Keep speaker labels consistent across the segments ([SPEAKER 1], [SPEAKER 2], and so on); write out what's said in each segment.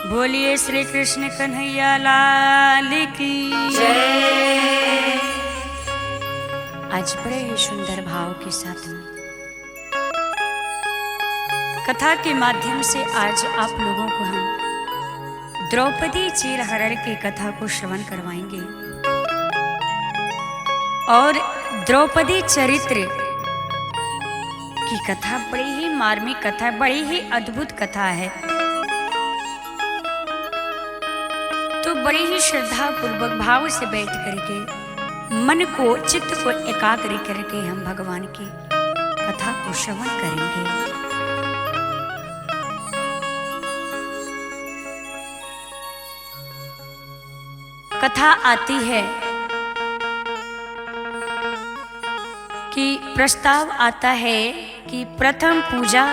[SPEAKER 1] बोलिए श्री कृष्ण कन्हैया लाल की जय। आज बड़े ही सुंदर भाव के साथ में कथा के माध्यम से आज आप लोगों को हम द्रौपदी चीरहरण की कथा को श्रवण करवाएंगे। और द्रौपदी चरित्र की कथा बड़ी ही मार्मिक कथा है, बड़ी ही अद्भुत कथा है। तो बड़ी ही श्रद्धा पूर्वक भाव से बैठ करके मन को चित्त को एकाग्र करके हम भगवान की कथा को श्रवण करेंगे। कथा आती है कि प्रस्ताव आता है कि प्रथम पूजा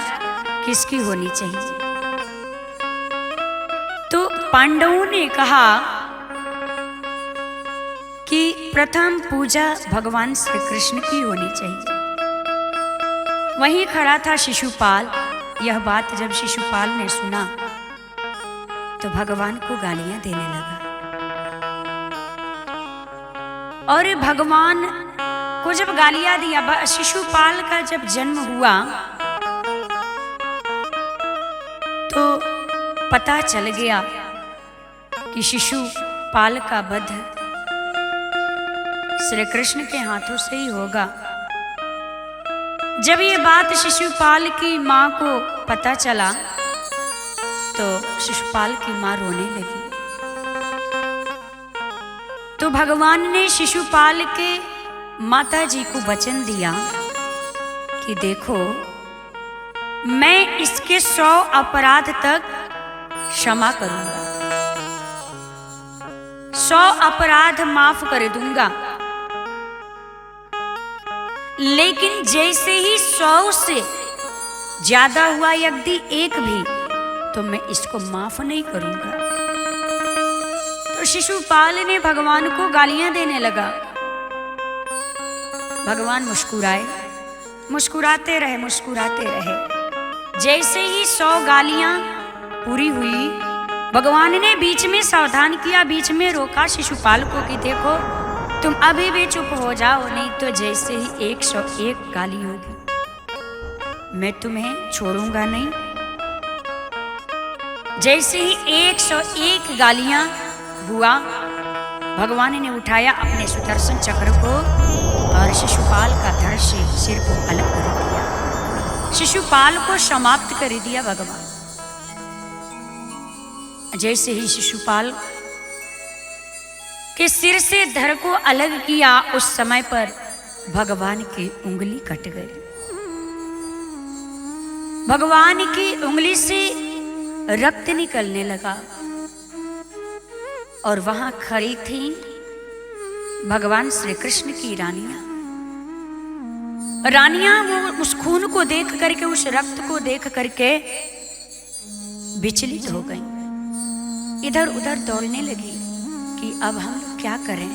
[SPEAKER 1] किसकी होनी चाहिए। तो पांडवों ने कहा कि प्रथम पूजा भगवान श्री कृष्ण की होनी चाहिए। वहीं खड़ा था शिशुपाल। यह बात जब शिशुपाल ने सुना तो भगवान को गालियां देने लगा। और भगवान को जब गालियां दिया, शिशुपाल का जब जन्म हुआ तो पता चल गया कि शिशुपाल का वध श्री कृष्ण के हाथों से ही होगा। जब ये बात शिशुपाल की मां को पता चला तो शिशुपाल की मां रोने लगी। तो भगवान ने शिशुपाल के माता जी को वचन दिया कि देखो, मैं इसके 100 अपराध तक क्षमा करूंगा, 100 अपराध माफ कर दूंगा, लेकिन जैसे ही 100 से ज्यादा हुआ यदि एक भी, तो मैं इसको माफ नहीं करूंगा। तो शिशुपाल ने भगवान को गालियां देने लगा। भगवान मुस्कुराए, मुस्कुराते रहे, मुस्कुराते रहे। जैसे ही 100 गालियां पूरी हुई, भगवान ने बीच में सावधान किया, बीच में रोका शिशुपाल को कि देखो, तुम अभी भी चुप हो जाओ, नहीं तो जैसे ही 101 गाली होगी मैं तुम्हें छोड़ूंगा नहीं। जैसे ही 101 गालियां हुआ, भगवान ने उठाया अपने सुदर्शन चक्र को और शिशुपाल का धड़ से सिर को अलग कर दिया, शिशुपाल को समाप्त कर दिया भगवान। जैसे ही शिशुपाल के सिर से धड़ को अलग किया, उस समय पर भगवान की उंगली कट गई। भगवान की उंगली से रक्त निकलने लगा और वहां खड़ी थी भगवान श्री कृष्ण की रानियां। रानियां वो उस खून को देख करके, उस रक्त को देख करके विचलित हो गई, इधर उधर दौड़ने लगी कि अब हम लोग क्या करें।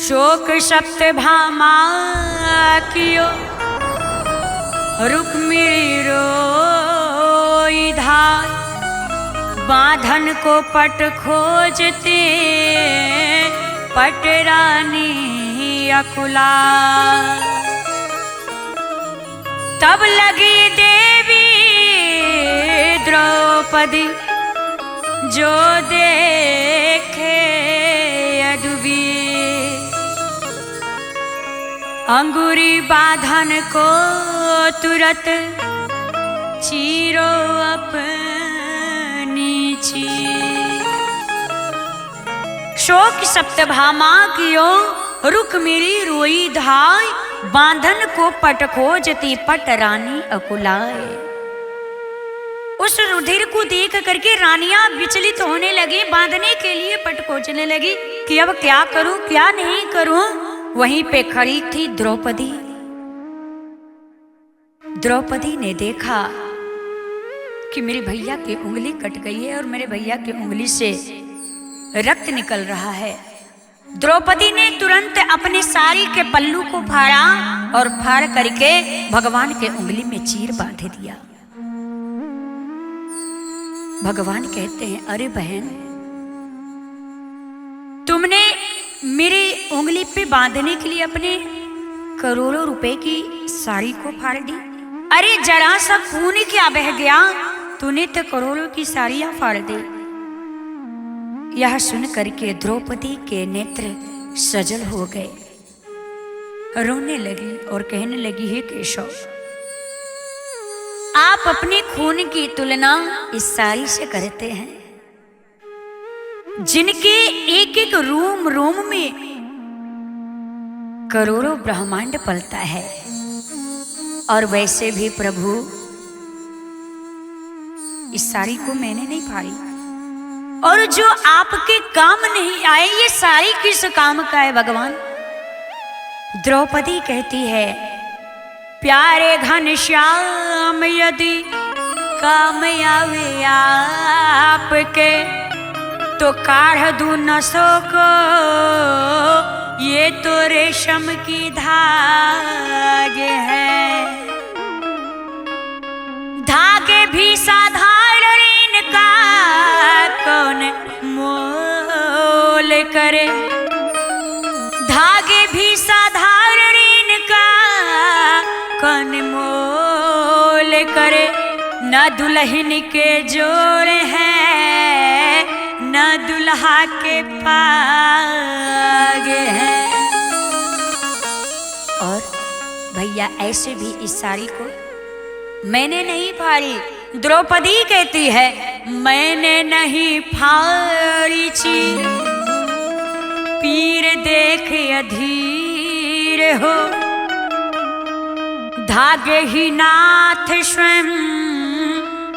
[SPEAKER 1] शोक सप्तभामा कियो रुक्मिणी रोई धाय, बांधन को पट खोजते पट रानी अकुला। तब लगी देवी द्रौपदी जो देखे अदबी, अंगूरी बांधन को तुरंत चीरो अपनी चीर। शोक सप्तभामा कियो रुक्मिणी रोई धाय, बांधन को पट खोजती पट रानी अकुलाए। उस रुधिर को देख करके रानियां विचलित होने लगी, बांधने के लिए पट खोजने लगी कि अब क्या करूं, क्या नहीं करूं। वहीं पे खड़ी थी द्रौपदी। द्रौपदी ने देखा कि मेरे भैया की उंगली कट गई है और मेरे भैया की उंगली से रक्त निकल रहा है। द्रौपदी ने तुरंत अपने साड़ी के पल्लू को फाड़ा और फाड़ करके भगवान के उंगली में चीर बांध दिया। भगवान कहते हैं, अरे बहन, तुमने मेरी उंगली पे बांधने के लिए अपने करोड़ों रुपए की साड़ी को फाड़ दी। अरे जरा सा खून क्या बह गया, तूने तो करोड़ों की साड़ियां फाड़ दी। यह सुन करके द्रौपदी के नेत्र सजल हो गए, रोने लगी और कहने लगी, हे केशव, आप अपने खून की तुलना इस साड़ी से करते हैं, जिनके एक एक रोम रोम में करोड़ों ब्रह्मांड पलता है। और वैसे भी प्रभु, इस साड़ी को मैंने नहीं फाड़ी, और जो आपके काम नहीं आए, ये साड़ी किस काम का है भगवान? द्रौपदी कहती है, प्यारे घनश्याम, यदि काम आवे आपके, तो काढ़ दूं नसों को, ये तो रेशम की धागे है। धागे भी साधारण इनका कौन मोल करे, धागे भी साधारण इनका कौन मोल करे। न दुल्हन के जोड़े हैं, न दुल्हा के पागे हैं। और भैया ऐसे भी इस साड़ी को मैंने नहीं फाड़ी। द्रौपदी कहती है, मैंने नहीं फाड़ी चीर, पीर देख अधीर हो। धागे ही नाथ स्वयं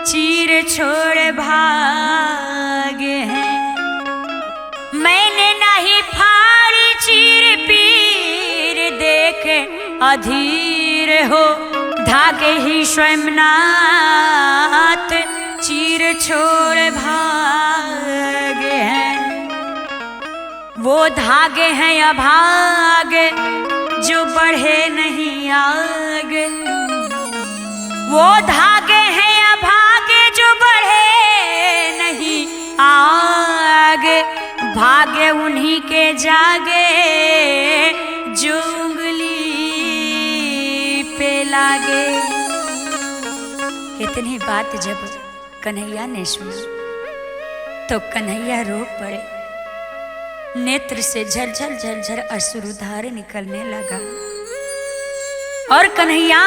[SPEAKER 1] चीर छोड़ भागे हैं। मैंने नहीं फाड़ी चीर, पीर देखे अधीर हो। धागे ही स्वयं नाथ चीर छोड़ भागे हैं। वो धागे हैं अभागे, जो बढ़े नहीं आगे। वो धागे हैं अभागे, जो बढ़े नहीं आगे। भागे उन्हीं के जागे, जो उंगली पे लागे। इतनी बात जब कन्हैया ने सुनी, तो कन्हैया रो पड़े। नेत्र से झरझर झरझर अश्रुधार निकलने लगा। और कन्हैया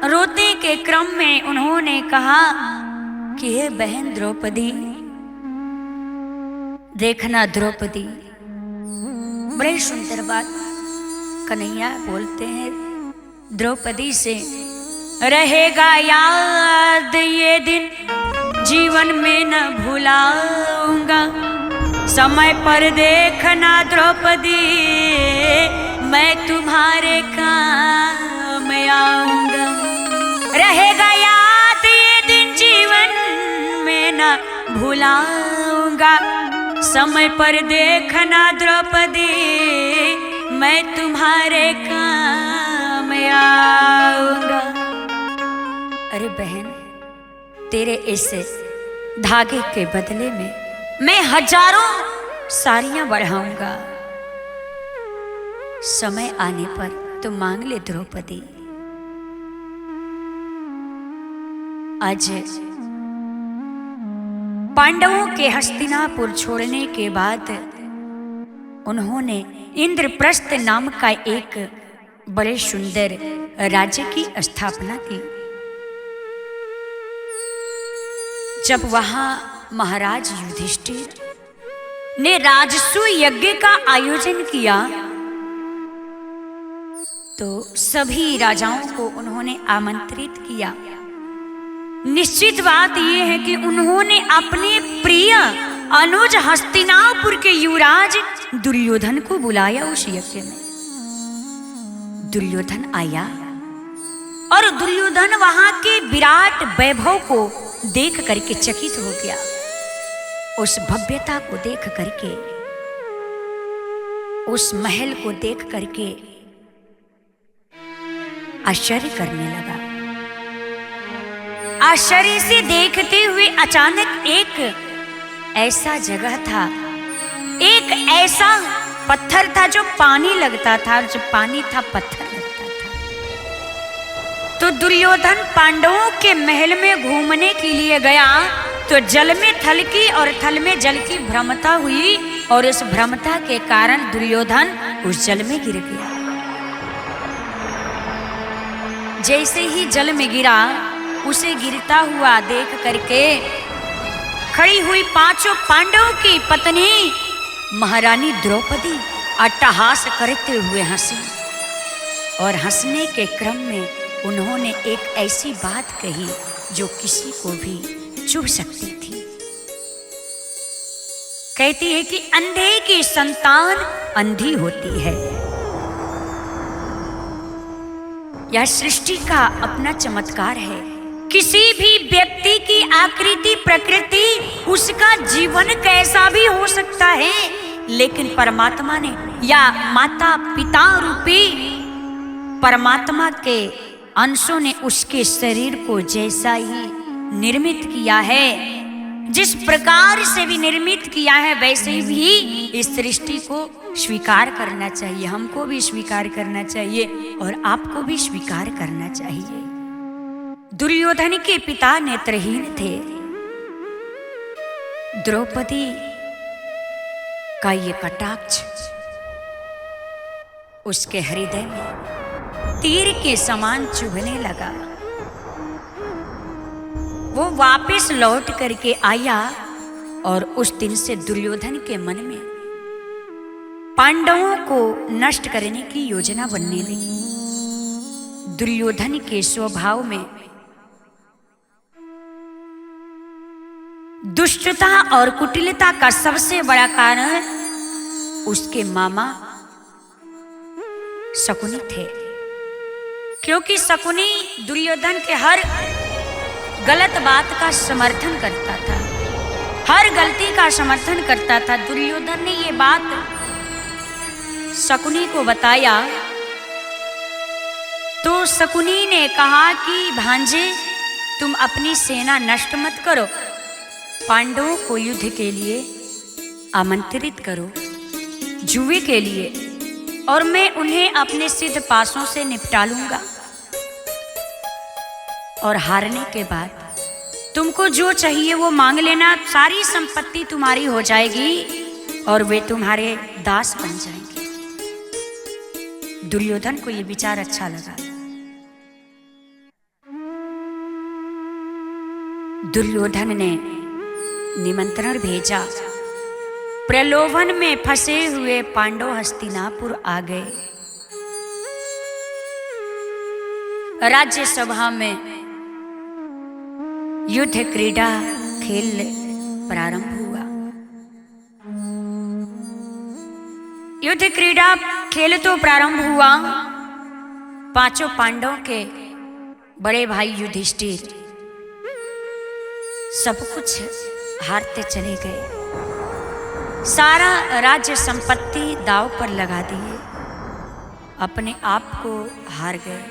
[SPEAKER 1] रोते के क्रम में उन्होंने कहा कि हे बहन द्रौपदी, देखना द्रौपदी, बड़ी सुंदर बात कन्हैया बोलते हैं द्रौपदी से, रहेगा याद ये दिन, जीवन में न भुलाऊंगा। समय पर देखना द्रौपदी, मैं तुम्हारे काम आऊंगा। रहेगा याद ये दिन, जीवन में न भुलाऊंगा। समय पर देखना द्रौपदी, मैं तुम्हारे काम आऊंगा। अरे बहन, तेरे इस धागे के बदले में मैं हजारों साड़ियां बढ़ाऊंगा। समय आने पर तो मांग ले द्रौपदी। आज पांडवों के हस्तिनापुर छोड़ने के बाद उन्होंने इंद्रप्रस्थ नाम का एक बड़े सुंदर राज्य की स्थापना की। जब वहां महाराज युधिष्ठिर ने राजसू यज्ञ का आयोजन किया, तो सभी राजाओं को उन्होंने आमंत्रित किया। निश्चित बात यह है कि उन्होंने अपने प्रिय अनुज हस्तिनापुर के युवराज दुर्योधन को बुलाया उस यज्ञ में। दुर्योधन आया और दुर्योधन वहां के विराट वैभव को देख करके चकित हो गया। उस भव्यता को देख करके, उस महल को देख करके आश्चर्य करने लगा। आश्चर्य से देखते हुए अचानक एक ऐसा जगह था, एक ऐसा पत्थर था जो पानी लगता था, जो पानी था पत्थर लगता था। तो दुर्योधन पांडवों के महल में घूमने के लिए गया तो जल में थल की और थल में जल की भ्रमता हुई और इस भ्रमता के कारण दुर्योधन उस जल में गिर गया। जैसे ही जल में गिरा, उसे गिरता हुआ देख करके खड़ी हुई पांचों पांडवों की पत्नी महारानी द्रौपदी अट्टहास करते हुए हंसी और हंसने के क्रम में उन्होंने एक ऐसी बात कही जो किसी को भी चुभ सकती थी। कहती है कि अंधे की संतान अंधी होती है। यह सृष्टि का अपना चमत्कार है। किसी भी व्यक्ति की आकृति प्रकृति, उसका जीवन कैसा भी हो सकता है, लेकिन परमात्मा ने या माता पिता रूपी परमात्मा के अंशों ने उसके शरीर को जैसा ही निर्मित किया है, जिस प्रकार से भी निर्मित किया है, वैसे भी इस सृष्टि को स्वीकार करना चाहिए। हमको भी स्वीकार करना चाहिए और आपको भी स्वीकार करना चाहिए। दुर्योधन के पिता नेत्रहीन थे। द्रौपदी का ये कटाक्ष उसके हृदय में तीर के समान चुभने लगा। वो वापस लौट करके आया और उस दिन से दुर्योधन के मन में पांडवों को नष्ट करने की योजना बनने लगी। दुर्योधन के स्वभाव में दुष्टता और कुटिलता का सबसे बड़ा कारण उसके मामा शकुनी थे, क्योंकि शकुनी दुर्योधन के हर गलत बात का समर्थन करता था, हर गलती का समर्थन करता था। दुर्योधन ने ये बात शकुनी को बताया तो शकुनी ने कहा कि भांजे, तुम अपनी सेना नष्ट मत करो, पांडवों को युद्ध के लिए आमंत्रित करो, जुए के लिए, और मैं उन्हें अपने सिद्ध पासों से निपटा लूंगा। और हारने के बाद तुमको जो चाहिए वो मांग लेना, सारी संपत्ति तुम्हारी हो जाएगी और वे तुम्हारे दास बन जाएंगे। दुर्योधन को ये विचार अच्छा लगा। दुर्योधन ने निमंत्रण भेजा। प्रलोभन में फंसे हुए पांडव हस्तिनापुर आ गए। राज्यसभा में युद्ध क्रीड़ा खेल प्रारंभ हुआ। युद्ध क्रीड़ा खेल तो प्रारंभ हुआ। पांचों पांडवों के बड़े भाई युधिष्ठिर सब कुछ हारते चले गए। सारा राज्य संपत्ति दांव पर लगा दिए, अपने आप को हार गए।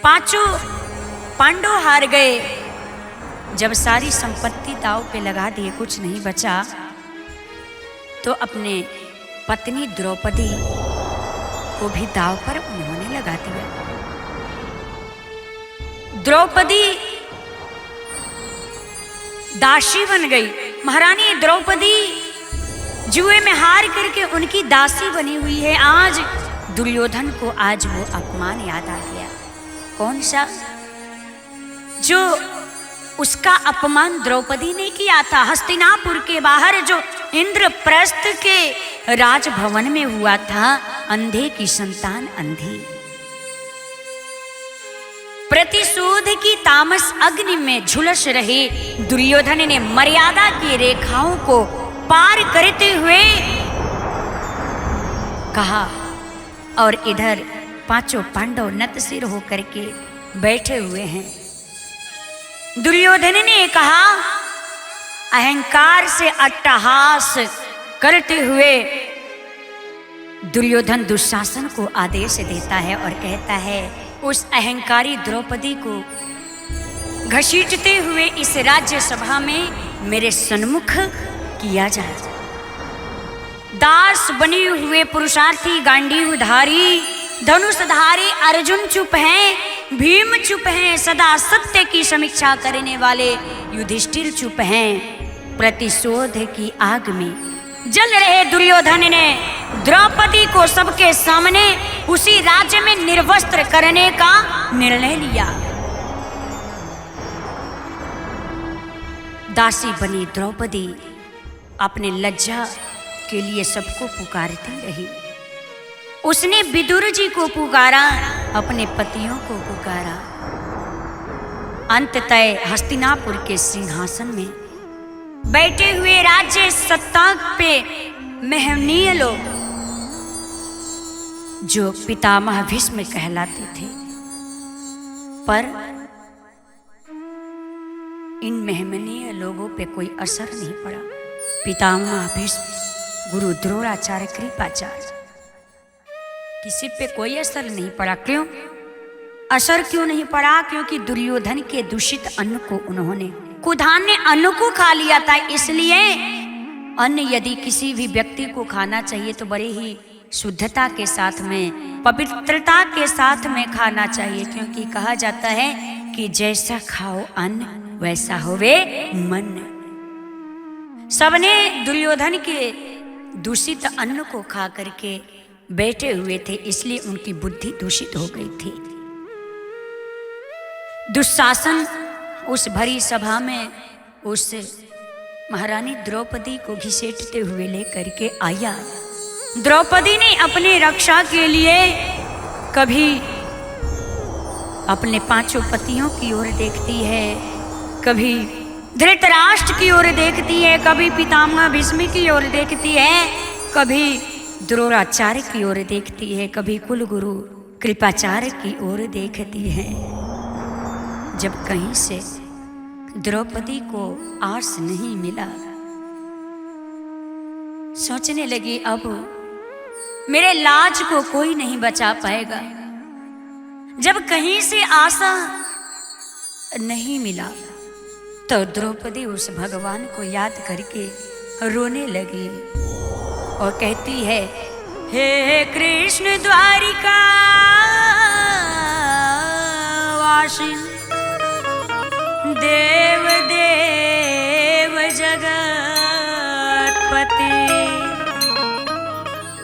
[SPEAKER 1] पांचों पांडव हार गए। जब सारी संपत्ति दांव पे लगा दिए, कुछ नहीं बचा, तो अपने पत्नी द्रौपदी को भी दांव पर उन्होंने लगा दिया। द्रौपदी दासी बन गई। महारानी द्रौपदी जुए में हार करके उनकी दासी बनी हुई है। आज दुर्योधन को आज वो अपमान याद आ गया। कौन सा? जो उसका अपमान द्रौपदी ने किया था हस्तिनापुर के बाहर, जो इंद्रप्रस्थ के राजभवन में हुआ था। अंधे की संतान अंधी। प्रतिशोध की तामस अग्नि में झुलस रहे दुर्योधन ने मर्यादा की रेखाओं को पार करते हुए कहा, और इधर पांचों पांडव नतसिर होकर के बैठे हुए हैं। दुर्योधन ने कहा, अहंकार से अट्टहास करते हुए दुर्योधन दुशासन को आदेश देता है और कहता है, उस अहंकारी द्रौपदी को घसीटते हुए इस राज्यसभा में मेरे सन्मुख किया जाए। दास बने हुए पुरुषार्थी गांडीवधारी धनुषधारी अर्जुन चुप हैं, भीम चुप हैं, सदा सत्य की समीक्षा करने वाले युधिष्ठिर चुप हैं। प्रतिशोध की आग में जल रहे दुर्योधन ने द्रौपदी को सबके सामने उसी राज्य में निर्वस्त्र करने का निर्णय लिया। दासी बनी द्रौपदी अपने लज्जा के लिए सबको पुकारती रही। उसने विदुर जी को पुकारा, अपने पतियों को पुकारा। अंततः हस्तिनापुर के सिंहासन में बैठे हुए राज्य सत्ता पे महनीय लोग जो पितामह भीष्म कहलाते थे, पर इन महनीय लोगों पे कोई असर नहीं पड़ा। पितामह भीष्म, गुरु द्रोणाचार्य, कृपाचार्य, किसी पे कोई असर नहीं पड़ा। क्यों असर क्यों नहीं पड़ा? क्योंकि दुर्योधन के दूषित अन्न को उन्होंने, कुधान ने अन्न को खा लिया था। इसलिए अन्न यदि किसी भी व्यक्ति को खाना चाहिए तो बड़े ही शुद्धता के साथ में, पवित्रता के साथ में खाना चाहिए, क्योंकि कहा जाता है कि जैसा खाओ अन्न वैसा होवे मन। सबने दुर्योधन के दूषित अन्न को खा करके बैठे हुए थे, इसलिए उनकी बुद्धि दूषित हो गई थी। दुशासन उस भरी सभा में उस महारानी द्रौपदी को घसीटते हुए लेकर के आया। द्रौपदी ने अपने रक्षा के लिए कभी अपने पांचों पतियों की ओर देखती है, कभी धृतराष्ट्र की ओर देखती है, कभी पितामह भीष्म की ओर देखती है, कभी द्रोणाचार्य की ओर देखती है, कभी कुलगुरु कृपाचार्य की ओर देखती है। जब कहीं से द्रौपदी को आस नहीं मिला, सोचने लगी अब मेरे लाज को कोई नहीं बचा पाएगा। जब कहीं से आशा नहीं मिला तो द्रौपदी उस भगवान को याद करके रोने लगी और कहती है, हे कृष्ण द्वारिका वासी, देव देव जगतपति।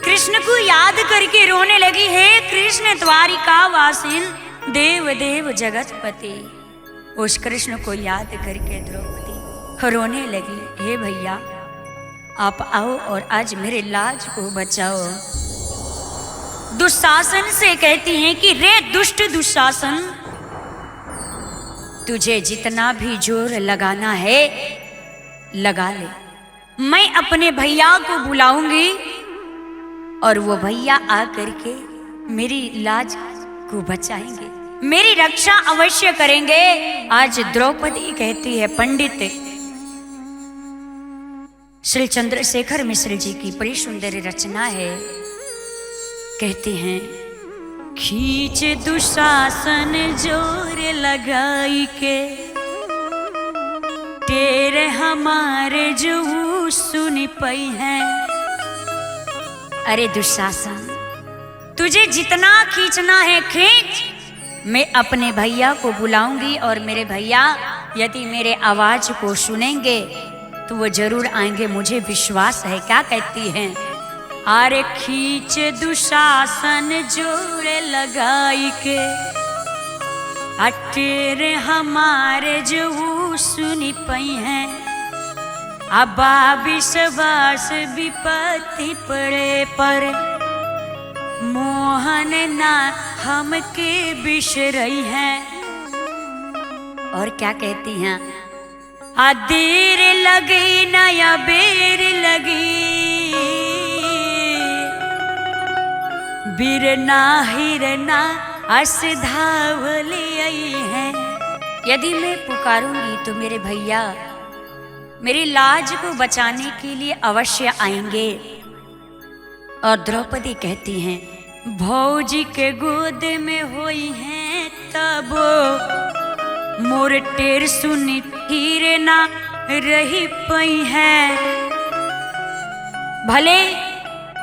[SPEAKER 1] कृष्ण को याद करके रोने लगी, हे कृष्ण द्वारिका वासी, देव देव जगतपति। उस कृष्ण को याद करके द्रौपदी रोने लगी, हे भैया आप आओ और आज मेरे लाज को बचाओ। दुशासन से कहती हैं कि रे दुष्ट दुशासन, तुझे जितना भी जोर लगाना है लगा ले। मैं अपने भैया को बुलाऊंगी और वो भैया आकर के मेरी लाज को बचाएंगे, मेरी रक्षा अवश्य करेंगे। आज द्रौपदी कहती है, पंडित श्री चंद्रशेखर मिश्र जी की बड़ी सुंदर रचना है, कहते हैं, खींच दुशासन जोर लगाई के, तेरे हमारे जो सुन पई है। अरे दुशासन, तुझे जितना खींचना है खींच, मैं अपने भैया को बुलाऊंगी और मेरे भैया यदि मेरे आवाज को सुनेंगे तो वो जरूर आएंगे, मुझे विश्वास है। क्या कहती हैं? अरे खींच दुशासन जोर लगाई के, तेरे हमारे जो सुनी पई हैं। अबा विश्वास विपत्ति पड़े पर, मोहन ना हमके बिसरई है। और क्या कहती हैं? आ देर लगी ना या बेर लगी, बिरना हिरना अस धावली आई है। यदि मैं पुकारूंगी तो मेरे भैया मेरी लाज को बचाने के लिए अवश्य आएंगे। और द्रौपदी कहती हैं, भौजी के गोद में होई हैं तब मोर टेर सुनी फिर ना रही पई है। भले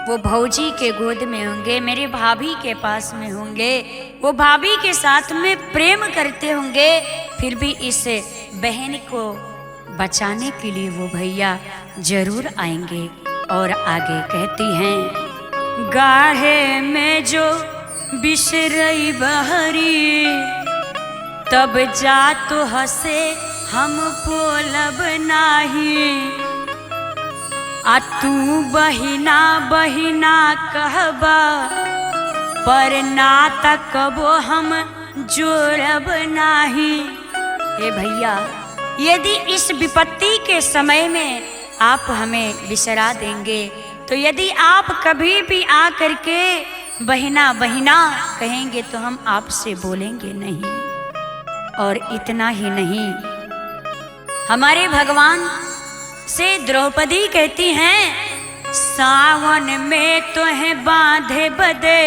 [SPEAKER 1] वो भौजी के गोद में होंगे, मेरे भाभी के पास में होंगे, वो भाभी के साथ में प्रेम करते होंगे, फिर भी इस बहन को बचाने के लिए वो भैया जरूर आएंगे। और आगे कहती हैं, गाढ़े में जो बिसरई बहरी, तब जा तो हंसे हम बोलब नाही। आ तू बहिना बहिना कहबा, पर ना तकबो हम जोड़ब नाही। हे भैया, यदि इस विपत्ति के समय में आप हमें बिसरा देंगे, तो यदि आप कभी भी आ करके बहिना बहिना कहेंगे तो हम आपसे बोलेंगे नहीं। और इतना ही नहीं, हमारे भगवान से द्रौपदी कहती हैं, सावन में तो है बांधे बदे,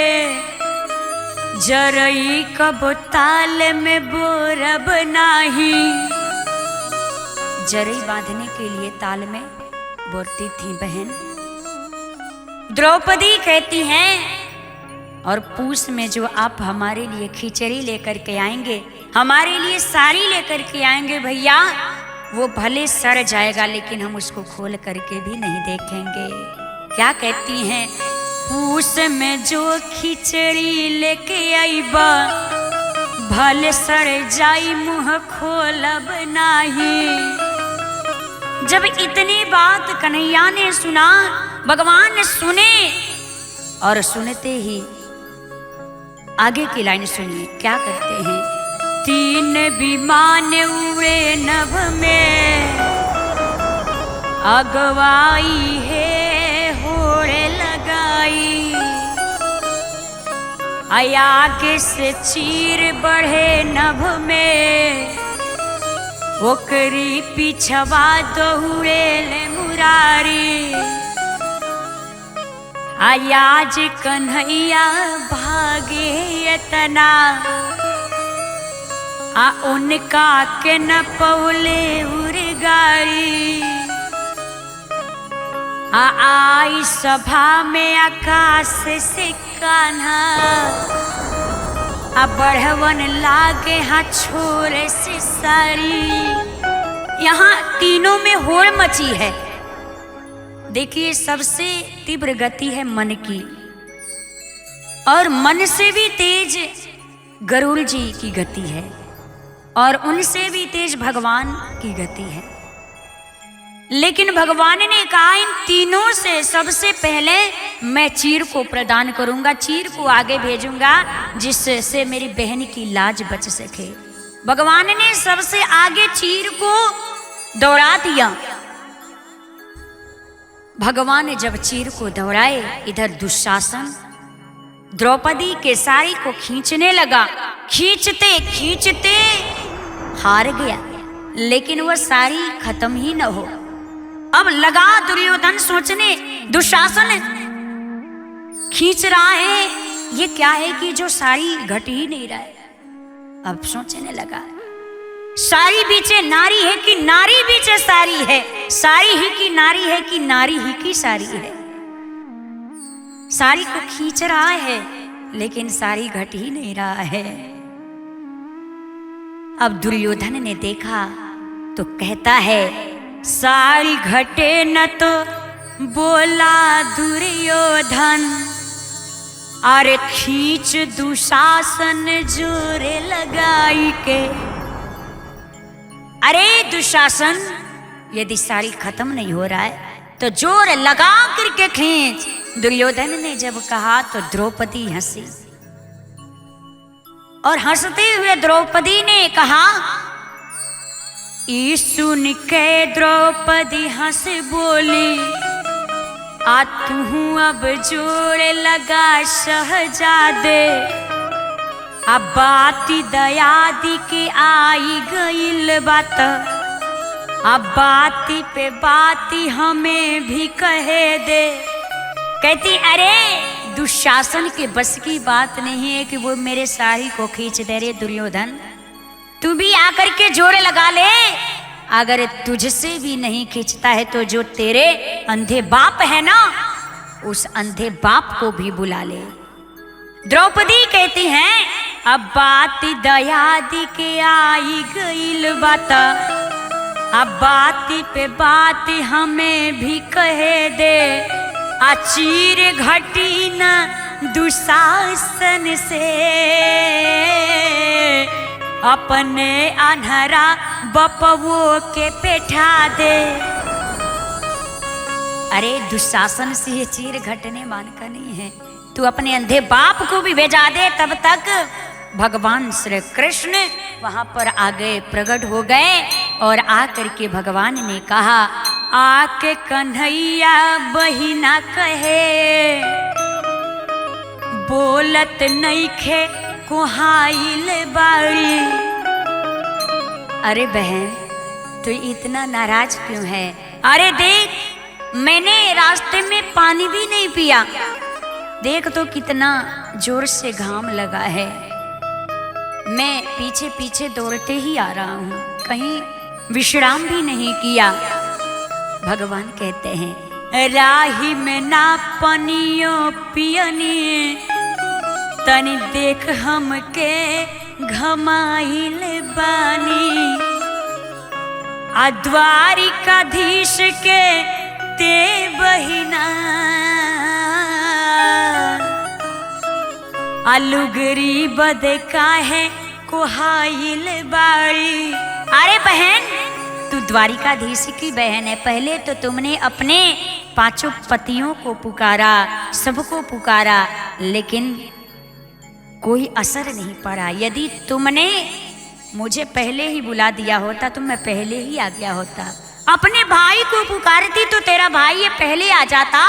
[SPEAKER 1] जरई कब ताल में बोरब नाही। जरई बांधने के लिए ताल में बोरती थी बहन। द्रौपदी कहती हैं, और पूस में जो आप हमारे लिए खिचड़ी लेकर के आएंगे, हमारे लिए साड़ी लेकर के आएंगे भैया, वो भले सड़ जाएगा लेकिन हम उसको खोल करके भी नहीं देखेंगे। क्या कहती हैं, पूस में जो खिचड़ी लेके आईबा, भले सड़ जाई मुँह खोलब नाही। जब इतनी बात कन्हैया ने सुना, भगवान ने सुने, और सुनते ही आगे की लाइन सुनिए, क्या करते हैं। तीन विमान उड़े नभ में, अगवाई है होड़े लगाई। आगे से चीर बढ़े नभ में, ओकरी पिछवा दौड़े ले मुरारी। आज कन्हैया भागे यतना, आ उनका के न पौले उर्गारी। आई सभा में आकाश से कान्हा, आ बढ़वन लागे हाथ छोरे से सारी। यहाँ तीनों में होड़ मची है। देखिए, सबसे तीव्र गति है मन की, और मन से भी तेज गरुड़ जी की गति है, और उनसे भी तेज भगवान की गति है। लेकिन भगवान ने कहा, इन तीनों से सबसे पहले मैं चीर को प्रदान करूंगा, चीर को आगे भेजूंगा, जिससे मेरी बहन की लाज बच सके। भगवान ने सबसे आगे चीर को दौड़ा दिया। भगवान ने जब चीर को दौड़ाए, इधर दुशासन द्रौपदी के साड़ी को खींचने लगा। खींचते खींचते हार गया, लेकिन वह साड़ी खत्म ही न हो। अब लगा दुर्योधन सोचने, दुशासन खींच रहा है, ये क्या है कि जो साड़ी घट ही नहीं रहा है। अब सोचने लगा, साड़ी बीचे नारी है कि नारी बीचे साड़ी है, साड़ी ही की नारी है कि नारी ही की साड़ी है। साड़ी को खींच रहा है, लेकिन साड़ी घट ही नहीं रहा है। अब दुर्योधन ने देखा तो कहता है, साड़ी घटे न तो बोला दुर्योधन, अरे खींच दुशासन जोरे लगाई के। अरे दुशासन, यदि साड़ी खत्म नहीं हो रहा है तो जोर लगा करके खींच। दुर्योधन ने जब कहा तो द्रौपदी हंसी, और हंसते हुए द्रौपदी ने कहा, ई सुन के द्रौपदी हंस बोली, आ तू अब जोड़ लगा शहजादे। अब बाती दयादी के आई गईल बात, अब बाती पे बाती हमें भी कहे दे। कहती, अरे दुशासन के बस की बात नहीं है कि वो मेरे साड़ी को खींच दे रे दुर्योधन। तू भी आकर के जोर लगा ले। अगर तुझसे भी नहीं खींचता है तो जो तेरे अंधे बाप है ना, उस अंधे बाप को भी बुला ले। द्रौपदी कहती हैं, अब बात दयादी के आई गईल बात, अब बात पे बात हमें भी कहे दे। आचीर घटी न दुशासन से, अपने अनहरा बपवो के पेठा दे। अरे दुशासन से ये चीर घटने मान का नहीं है, तू अपने अंधे बाप को भी भेजा दे। तब तक भगवान श्री कृष्ण वहां पर आ गए, प्रकट हो गए और आकर के भगवान ने कहा, आके कन्हैया बहिना कहे, बोलत नइखे कुहाइल बाड़ी। अरे बहन तू इतना नाराज क्यों है? अरे देख मैंने रास्ते में पानी भी नहीं पिया, देख तो कितना जोर से घाम लगा है, मैं पीछे पीछे दौड़ते ही आ रहा हूँ, कहीं विश्राम भी नहीं किया। भगवान कहते हैं, राही में ना पनियो पियनी, तनी देख हमके घमाइल बानी। आ द्वारिकाधीश के ते बहिना, अलुगरी बदे काहे कुहाइल बाड़ी। अरे बहन तू द्वारिकाधीश की बहन है, पहले तो तुमने अपने पांचों पतियों को पुकारा, सबको पुकारा, लेकिन कोई असर नहीं पड़ा। यदि तुमने मुझे पहले ही बुला दिया होता तो मैं पहले ही आ गया होता। अपने भाई को पुकारती तो तेरा भाई ये पहले आ जाता,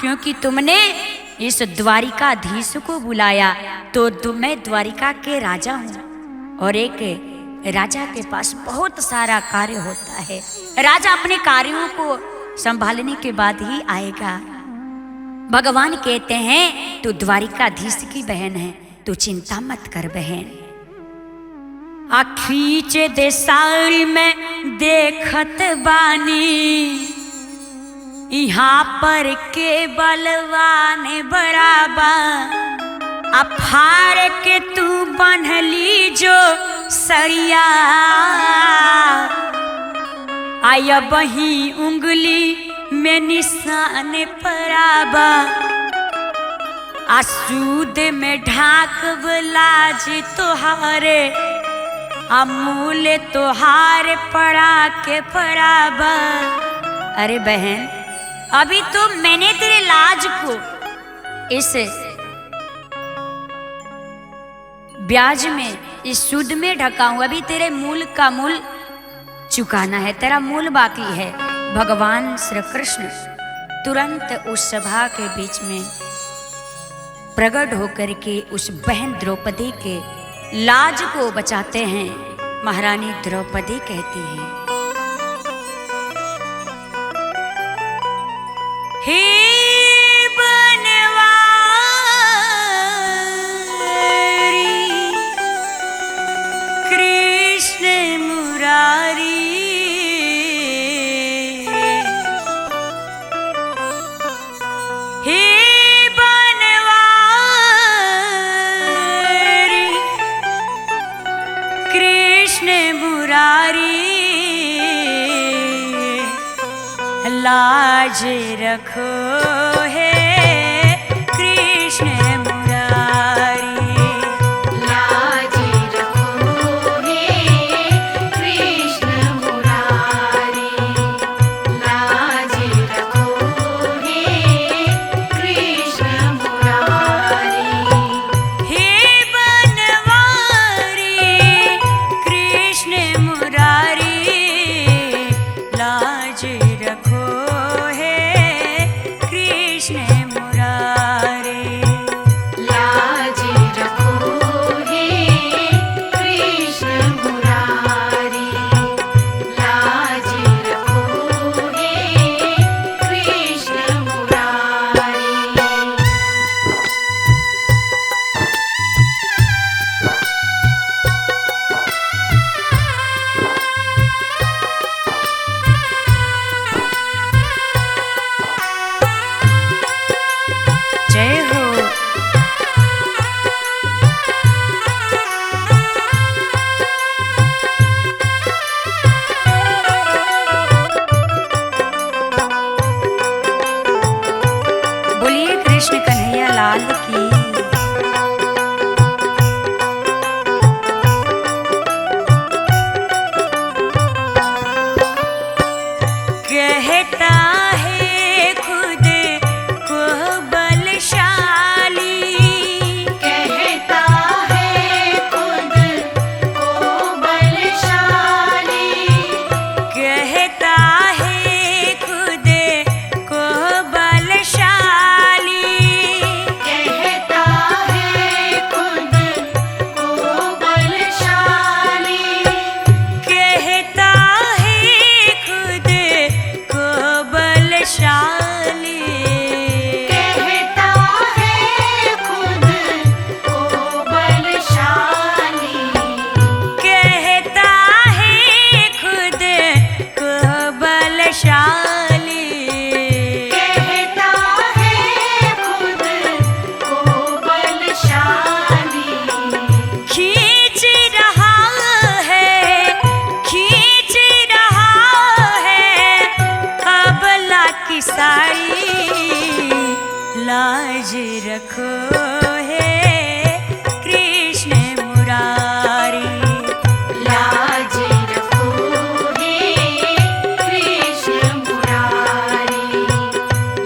[SPEAKER 1] क्योंकि तुमने इस द्वारिकाधीश को बुलाया। तो मैं द्वारिका के राजा हूँ और एक राजा के पास बहुत सारा कार्य होता है, राजा अपने कार्यों को संभालने के बाद ही आएगा। भगवान कहते हैं तू द्वारिकाधीश की बहन है, तू चिंता मत कर बहन। खींचे दे साड़ी में देखत बानी, यहाँ पर के बलवान बराबर। फाड़ के तू बन्हली जो सरिया, आया बही उंगली में निशान पराबा। आसूद में ढाक लाज तोहारे, अमूल तोहार पड़ा के पराबा। अरे बहन अभी तो मैंने तेरे लाज को इस ब्याज में, इस सूद में ढका हूं, अभी तेरे मूल का मूल चुकाना है, तेरा मूल बाकी है। भगवान श्री कृष्ण तुरंत उस सभा के बीच में प्रकट होकर के उस बहन द्रौपदी के लाज को बचाते हैं। महारानी द्रौपदी कहती है, हे बनवारी कृष्ण मुरारी, हे बनवारी कृष्ण मुरारी, लाज रखो है कृष्ण मुरारी,
[SPEAKER 2] लाज रखो हे कृष्ण मुरारी, लाज रखो हे कृष्ण मुरारी,
[SPEAKER 1] हे बनवारी कृष्ण मुरारी, लाज रखो है कृष्ण लाल की। कहता है खुद को बलशाली,
[SPEAKER 2] कहता है खुद को बलशाली,
[SPEAKER 1] कहता है खुद को बलशाली,
[SPEAKER 2] कहता है खुद को बलशाली,
[SPEAKER 1] कहता है खुद को बलशाली,
[SPEAKER 2] कहता है खुद को बलशाली,
[SPEAKER 1] कहता है खुद को बलशाली,
[SPEAKER 2] कहता है खुद को बलशाली,
[SPEAKER 1] खींच रहा है, खींच रहा है अबला की साड़ी, लाज रखो है कृष्ण मुरारी,
[SPEAKER 2] लाज रखो हे कृष्ण मुरारी,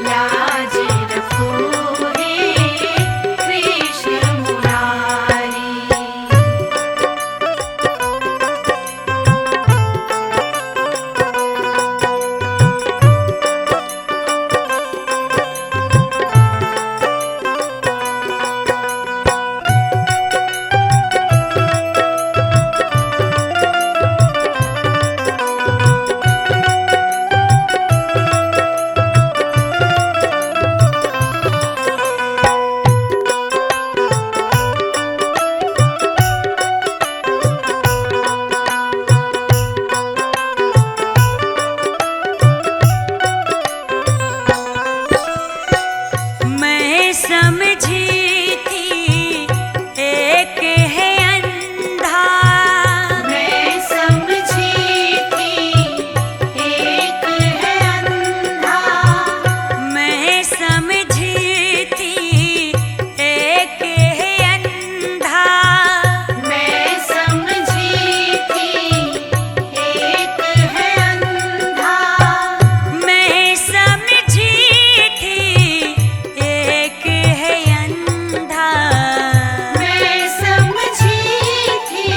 [SPEAKER 2] लाज रखो हे कृष्ण मुरारी।
[SPEAKER 1] मैं समझी थी एक है अंधा,
[SPEAKER 2] मैं समझी थी एक है अंधा,
[SPEAKER 1] मैं समझी थी एक है अंधा,
[SPEAKER 2] मैं समझी थी एक है अंधा,
[SPEAKER 1] मैं समझी थी एक है अंधा,
[SPEAKER 2] मैं समझी थी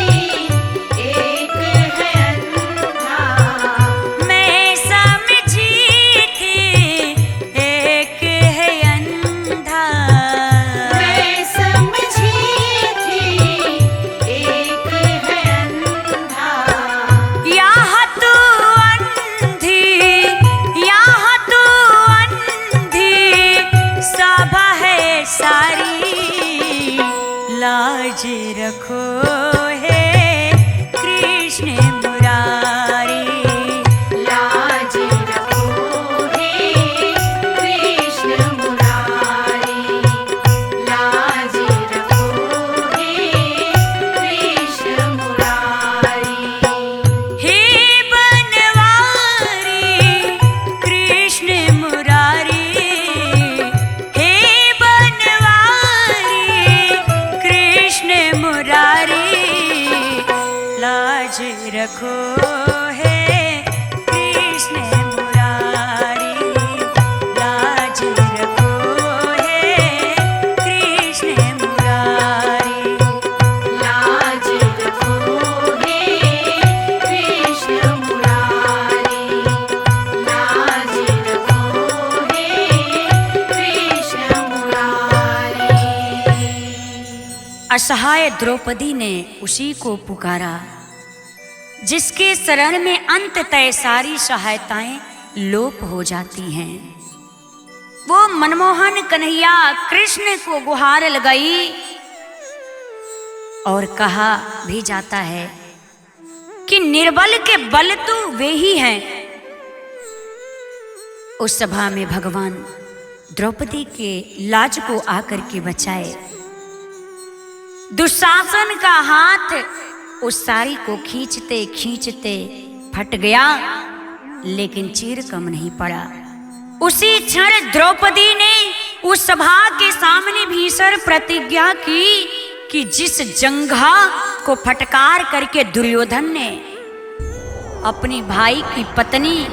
[SPEAKER 2] एक है अंधा,
[SPEAKER 1] मैं समझी थी एक है अंधा,
[SPEAKER 2] मैं समझी थी एक है अंधा,
[SPEAKER 1] यहाँ तू अंधी, यहाँ तू अंधी सभा है सारी, लाज रखो है कृष्ण मुरारी,
[SPEAKER 2] लाज रखो हे कृष्ण मुरारी, लाज रखो हे कृष्ण मुरारी।
[SPEAKER 1] हे बनवारी कृष्ण मुरारी, हे बनवारी कृष्ण मुरारी, लाज रखो है कृष्ण मुरारी, लाज रखो है कृष्ण मुरारी,
[SPEAKER 2] लाज रखो हे कृष्ण मुरारी, लाज रखो हे कृष्ण मुरारी।
[SPEAKER 1] असहाय द्रौपदी ने उसी को पुकारा जिसके शरण में अंततः सारी सहायताएं लोप हो जाती हैं। वो मनमोहन कन्हैया कृष्ण को गुहार लगाई और कहा भी जाता है कि निर्बल के बल तो वे ही हैं। उस सभा में भगवान द्रौपदी के लाज को आकर के बचाए। दुशासन का हाथ उस साड़ी को खींचते खींचते फट गया, लेकिन चीर कम नहीं पड़ा। उसी क्षण द्रौपदी ने उस सभा के सामने भीषण प्रतिज्ञा की कि जिस जंघा को फटकार करके दुर्योधन ने अपनी भाई की पत्नी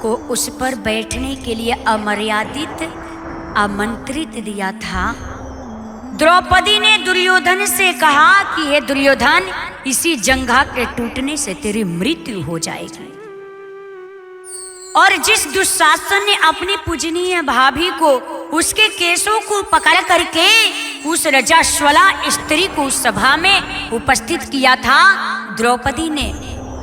[SPEAKER 1] को उस पर बैठने के लिए अमर्यादित आमंत्रित दिया था, द्रौपदी ने दुर्योधन से कहा कि हे दुर्योधन, इसी जंघा के टूटने से तेरी मृत्यु हो जाएगी। और जिस दुशासन ने अपनी पूजनीय भाभी को उसके केसों को पकड़ करके उस रजस्वला स्त्री को उस सभा में उपस्थित किया था, द्रौपदी ने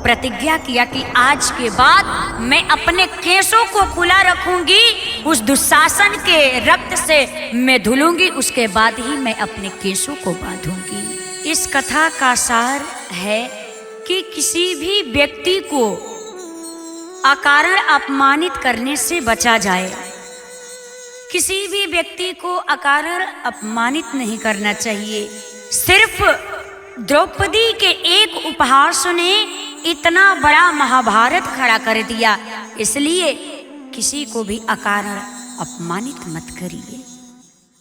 [SPEAKER 1] प्रतिज्ञा किया कि आज के बाद मैं अपने केसों को खुला रखूंगी, उस दुशासन के रक्त से मैं धुलूंगी, उसके बाद ही मैं अपने केसों को बांधूंगी। इस कथा का सार है कि किसी भी व्यक्ति को अकारण अपमानित करने से बचा जाए। किसी भी व्यक्ति को अकारण अपमानित नहीं करना चाहिए। सिर्फ द्रौपदी के एक उपहास ने इतना बड़ा महाभारत खड़ा कर दिया, इसलिए किसी को भी अकारण अपमानित मत करिए।